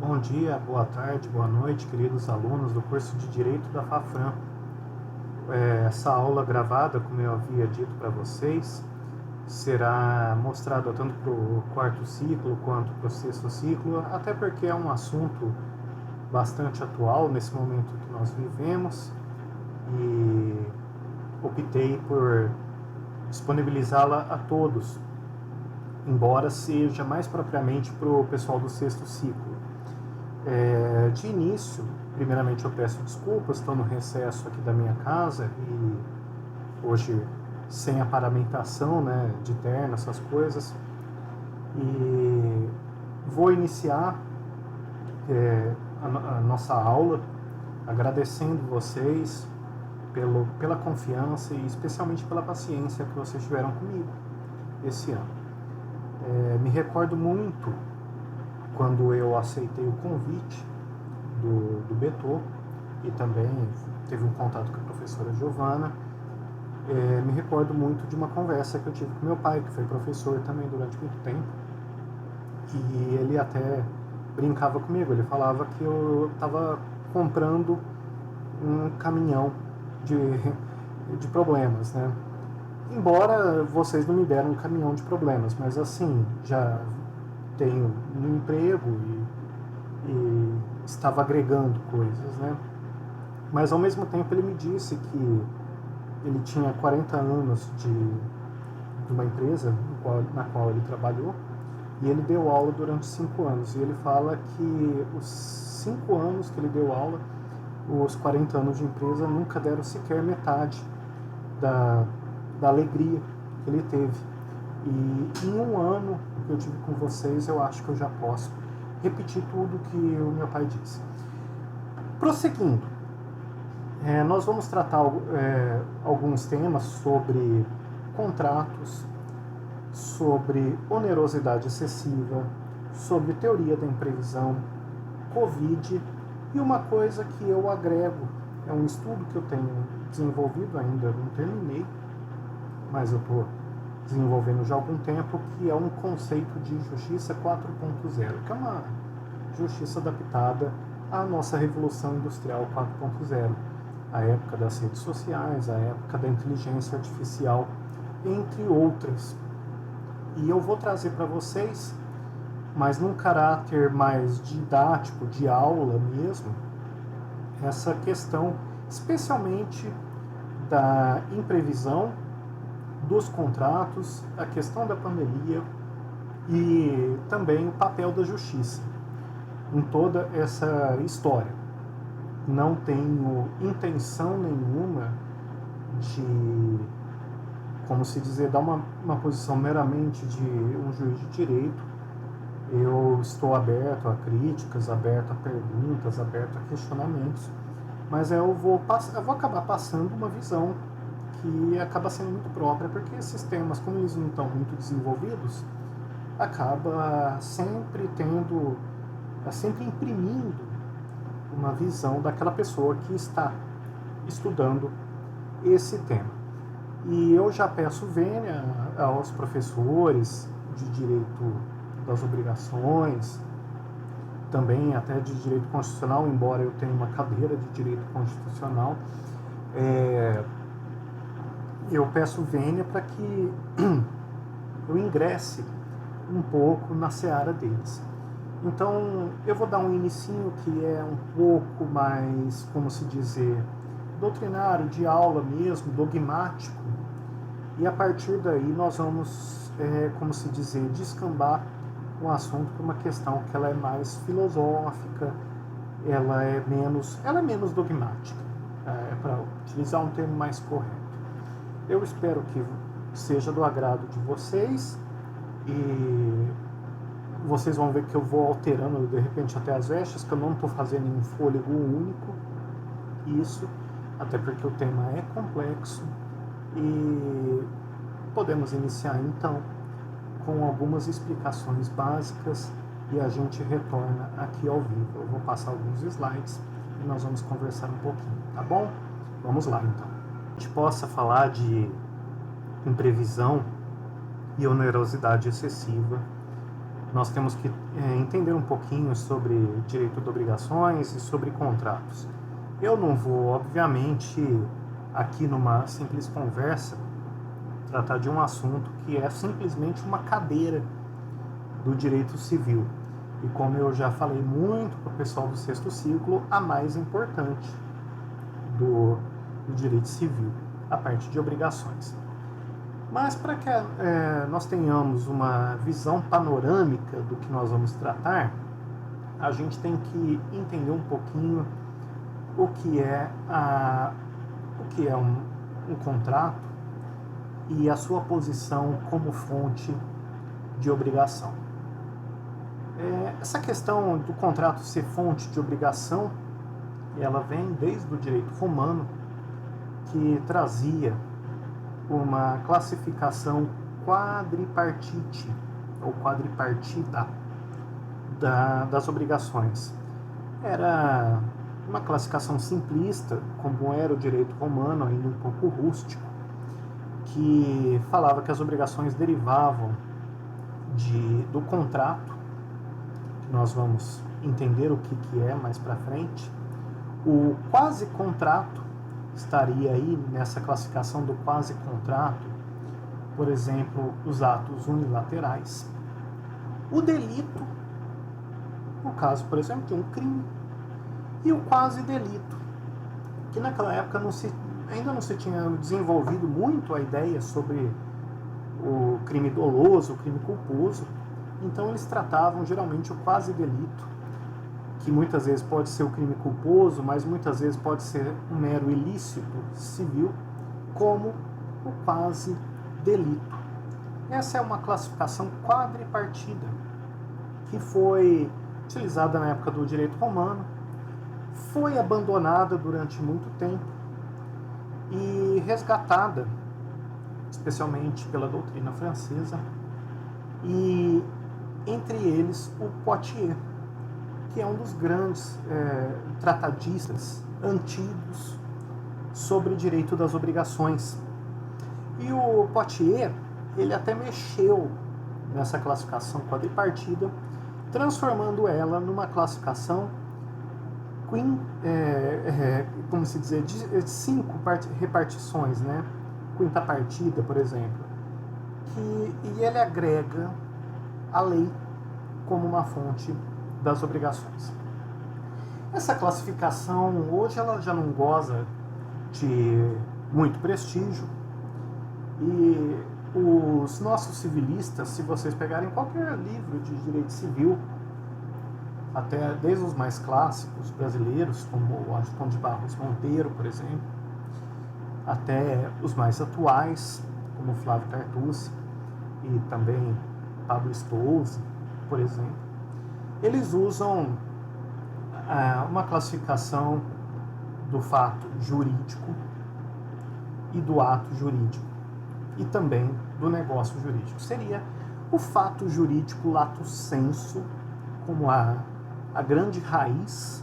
Bom dia, boa tarde, boa noite, queridos alunos do curso de Direito da Fafran. Essa aula gravada, como eu havia dito para vocês, será mostrada tanto para o quarto ciclo quanto para o sexto ciclo, até porque é um assunto bastante atual nesse momento que nós vivemos e optei por disponibilizá-la a todos, embora seja mais propriamente para o pessoal do sexto ciclo. De início, primeiramente eu peço desculpas, estou no recesso aqui da minha casa e hoje sem a paramentação, né, de terno, essas coisas, e vou iniciar a nossa aula agradecendo vocês pela confiança e especialmente pela paciência que vocês tiveram comigo esse ano. Me recordo muito quando eu aceitei o convite do Betô e também teve um contato com a professora Giovana. Me recordo muito de uma conversa que eu tive com meu pai, que foi professor também durante muito tempo, e ele até brincava comigo, ele falava que eu estava comprando um caminhão de problemas, né? Embora vocês não me deram um caminhão de problemas, mas assim, já tenho um emprego e estava agregando coisas, né? Mas ao mesmo tempo ele me disse que ele tinha 40 anos de uma empresa na qual ele trabalhou e ele deu aula durante 5 anos. E ele fala que os 5 anos que ele deu aula, os 40 anos de empresa nunca deram sequer metade da alegria que ele teve. E em um ano que eu tive com vocês, eu acho que eu já posso repetir tudo que o meu pai disse. Prosseguindo, nós vamos tratar alguns temas sobre contratos, sobre onerosidade excessiva, sobre teoria da imprevisão, Covid e uma coisa que eu agrego, é um estudo que eu tenho desenvolvido ainda, não terminei, mas eu estou desenvolvendo já há algum tempo, que é um conceito de justiça 4.0, que é uma justiça adaptada à nossa revolução industrial 4.0, a época das redes sociais, a época da inteligência artificial, entre outras. E eu vou trazer para vocês, mas num caráter mais didático, de aula mesmo, essa questão especialmente da imprevisão, dos contratos, a questão da pandemia e também o papel da justiça em toda essa história. Não tenho intenção nenhuma de, como se dizer, dar uma posição meramente de um juiz de direito. Eu estou aberto a críticas, aberto a perguntas, aberto a questionamentos, mas eu vou acabar passando uma visão que acaba sendo muito própria, porque esses temas, como eles não estão muito desenvolvidos, acaba sempre imprimindo uma visão daquela pessoa que está estudando esse tema. E eu já peço vênia aos professores de direito das obrigações, também até de direito constitucional, embora eu tenha uma cadeira de direito constitucional, eu peço vênia para que eu ingresse um pouco na seara deles. Então, eu vou dar um inicinho que é um pouco mais, como se dizer, doutrinário, de aula mesmo, dogmático, e a partir daí nós vamos, como se dizer, descambar um assunto para uma questão que ela é mais filosófica, ela é menos dogmática, para utilizar um termo mais correto. Eu espero que seja do agrado de vocês e vocês vão ver que eu vou alterando de repente até as vestes, que eu não estou fazendo em um fôlego único, isso, até porque o tema é complexo, e podemos iniciar então com algumas explicações básicas e a gente retorna aqui ao vivo. Eu vou passar alguns slides e nós vamos conversar um pouquinho, tá bom? Vamos lá então. A gente possa falar de imprevisão e onerosidade excessiva nós temos que entender um pouquinho sobre direito de obrigações e sobre contratos. Eu não vou, obviamente, aqui numa simples conversa, tratar de um assunto que é simplesmente uma cadeira do direito civil. E como eu já falei muito para o pessoal do sexto ciclo, a mais importante do direito civil, a parte de obrigações. Mas para que nós tenhamos uma visão panorâmica do que nós vamos tratar, a gente tem que entender um pouquinho o que é um contrato e a sua posição como fonte de obrigação. Essa questão do contrato ser fonte de obrigação, ela vem desde o direito romano, que trazia uma classificação quadripartite ou quadripartida das obrigações. Era uma classificação simplista, como era o direito romano, ainda um pouco rústico, que falava que as obrigações derivavam do contrato, que nós vamos entender o que é mais para frente. O quasi-contrato estaria aí nessa classificação do quasi-contrato, por exemplo, os atos unilaterais. O delito, no caso, por exemplo, de um crime, e o quasi-delito, que naquela época ainda não se tinha desenvolvido muito a ideia sobre o crime doloso, o crime culposo, então eles tratavam geralmente o quasi-delito, que muitas vezes pode ser o crime culposo, mas muitas vezes pode ser um mero ilícito civil, como o quasi-delito. Essa é uma classificação quadripartida, que foi utilizada na época do direito romano, foi abandonada durante muito tempo e resgatada, especialmente pela doutrina francesa, e entre eles o Poitiers, que é um dos grandes tratadistas antigos sobre direito das obrigações. E o Poitiers, ele até mexeu nessa classificação quadripartida, transformando ela numa classificação como se dizer, de 5 repartições, né? Quinta partida, por exemplo. E ele agrega a lei como uma fonte das obrigações. Essa classificação hoje ela já não goza de muito prestígio, e os nossos civilistas, se vocês pegarem qualquer livro de direito civil, até desde os mais clássicos brasileiros, como o Antônio de Barros Monteiro, por exemplo, até os mais atuais, como Flávio Tartucci e também Pablo Stolze, por exemplo, eles usam uma classificação do fato jurídico e do ato jurídico, e também do negócio jurídico. Seria o fato jurídico lato sensu, como a grande raiz,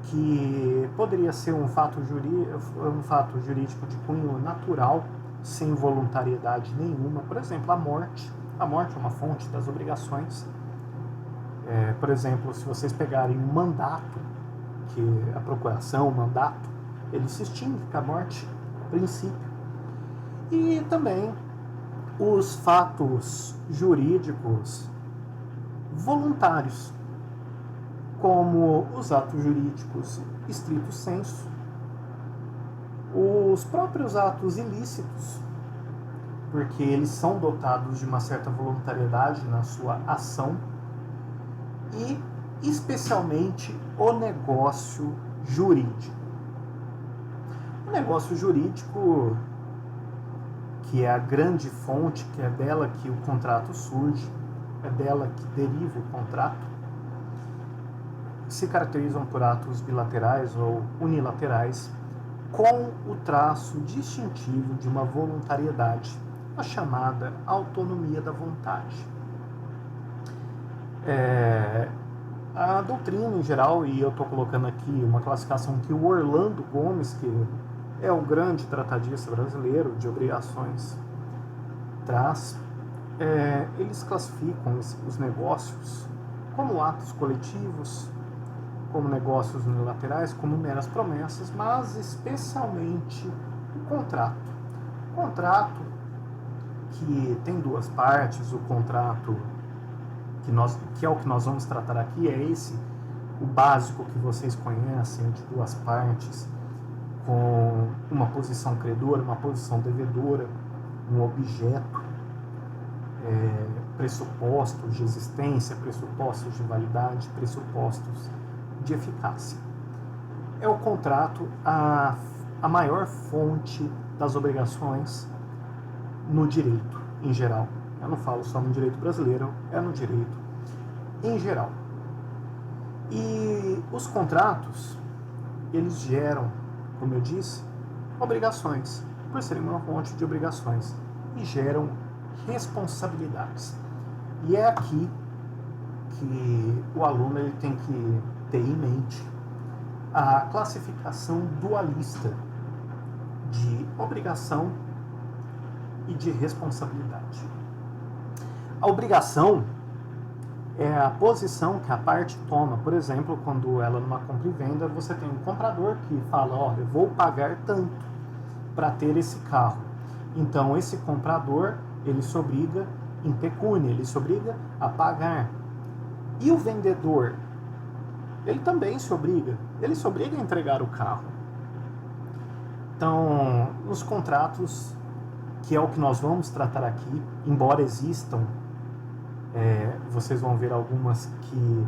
que poderia ser um fato jurídico de cunho natural, sem voluntariedade nenhuma. Por exemplo, a morte. A morte é uma fonte das obrigações. Por exemplo, se vocês pegarem um mandato, que a procuração, o mandato, ele se extingue com a morte, a princípio. E também os fatos jurídicos voluntários, como os atos jurídicos stricto sensu, os próprios atos ilícitos, porque eles são dotados de uma certa voluntariedade na sua ação, e especialmente o negócio jurídico. O negócio jurídico, que é a grande fonte, que é dela que o contrato surge, é dela que deriva o contrato, se caracterizam por atos bilaterais ou unilaterais, com o traço distintivo de uma voluntariedade, a chamada autonomia da vontade. A doutrina em geral, e eu estou colocando aqui uma classificação que o Orlando Gomes, que é o grande tratadista brasileiro de obrigações, traz eles classificam os negócios como atos coletivos, como negócios unilaterais, como meras promessas, mas especialmente o contrato. O contrato que tem duas partes, o contrato que é o que nós vamos tratar aqui, é esse, o básico que vocês conhecem, de duas partes, com uma posição credora, uma posição devedora, um objeto, pressupostos de existência, pressupostos de validade, pressupostos de eficácia. É o contrato a maior fonte das obrigações no direito em geral. Eu não falo só no direito brasileiro, é no direito em geral. E os contratos, eles geram, como eu disse, obrigações, por serem uma fonte de obrigações, e geram responsabilidades. E é aqui que o aluno ele tem que ter em mente a classificação dualista de obrigação e de responsabilidade. A obrigação é a posição que a parte toma. Por exemplo, quando ela numa compra e venda, você tem um comprador que fala, olha, eu vou pagar tanto para ter esse carro. Então, esse comprador, ele se obriga em pecúnia, ele se obriga a pagar. E o vendedor, ele também se obriga a entregar o carro. Então, nos contratos, que é o que nós vamos tratar aqui, embora existam, vocês vão ver algumas que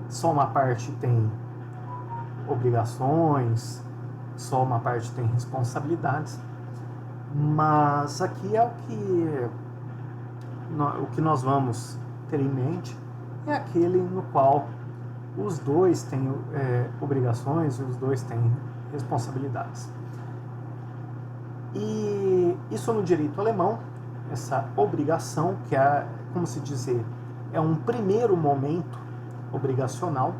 só uma parte tem obrigações, só uma parte tem responsabilidades, mas aqui é o que nós vamos ter em mente, é aquele no qual os dois têm obrigações e os dois têm responsabilidades. E isso no direito alemão, essa obrigação, que é, como se dizer, é um primeiro momento obrigacional,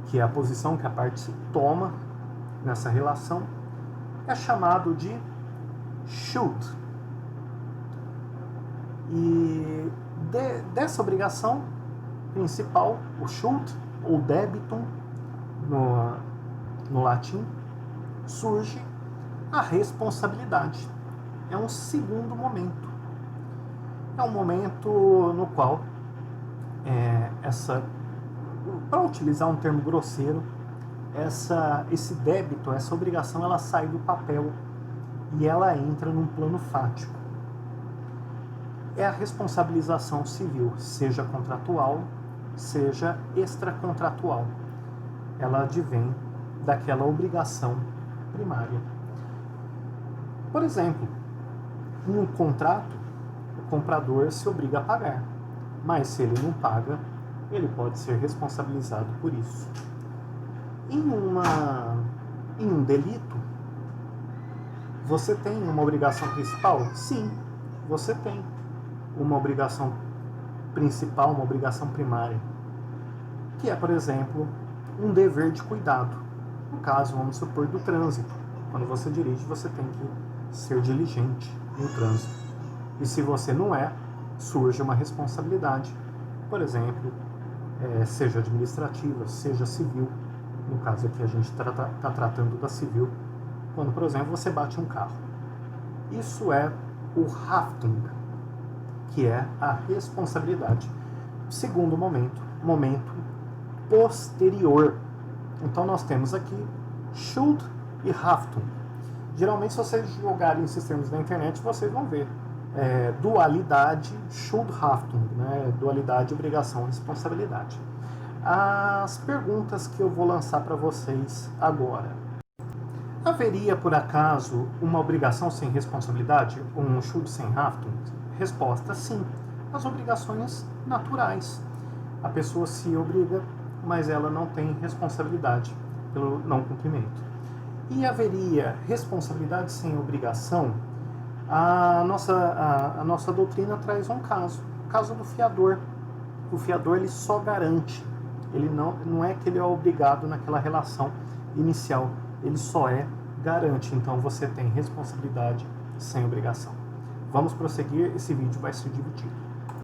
que é a posição que a parte toma nessa relação, é chamado de Schuld. E dessa obrigação principal, o Schuld, ou débitum no latim, surge a responsabilidade. É um segundo momento. É um momento no qual para utilizar um termo grosseiro, esse débito, essa obrigação, ela sai do papel e ela entra num plano fático. É a responsabilização civil, seja contratual, seja extracontratual. Ela advém daquela obrigação primária. Por exemplo, em um contrato, o comprador se obriga a pagar, mas se ele não paga, ele pode ser responsabilizado por isso. Em um delito, você tem uma obrigação principal? Sim, você tem uma obrigação principal, uma obrigação primária, que é, por exemplo, um dever de cuidado. No caso, vamos supor, do trânsito. Quando você dirige, você tem que ser diligente no trânsito. E se você não é, surge uma responsabilidade. Por exemplo, seja administrativa, seja civil. No caso aqui a gente está tratando da civil. Quando, por exemplo, você bate um carro. Isso é o Haftung, que é a responsabilidade. Segundo momento posterior. Então nós temos aqui Schuld e Haftung. Geralmente, se vocês jogarem esses termos na internet, vocês vão ver dualidade, Schuld-Haftung, né? Dualidade, obrigação, responsabilidade. As perguntas que eu vou lançar para vocês agora. Haveria, por acaso, uma obrigação sem responsabilidade? Um Schuld sem Haftung? Resposta, sim. As obrigações naturais. A pessoa se obriga, mas ela não tem responsabilidade pelo não cumprimento. E haveria responsabilidade sem obrigação? A nossa doutrina traz um caso, o caso do fiador. O fiador, ele só garante, ele não é que ele é obrigado naquela relação inicial, ele só garante. Então você tem responsabilidade sem obrigação. Vamos prosseguir, esse vídeo vai ser dividido.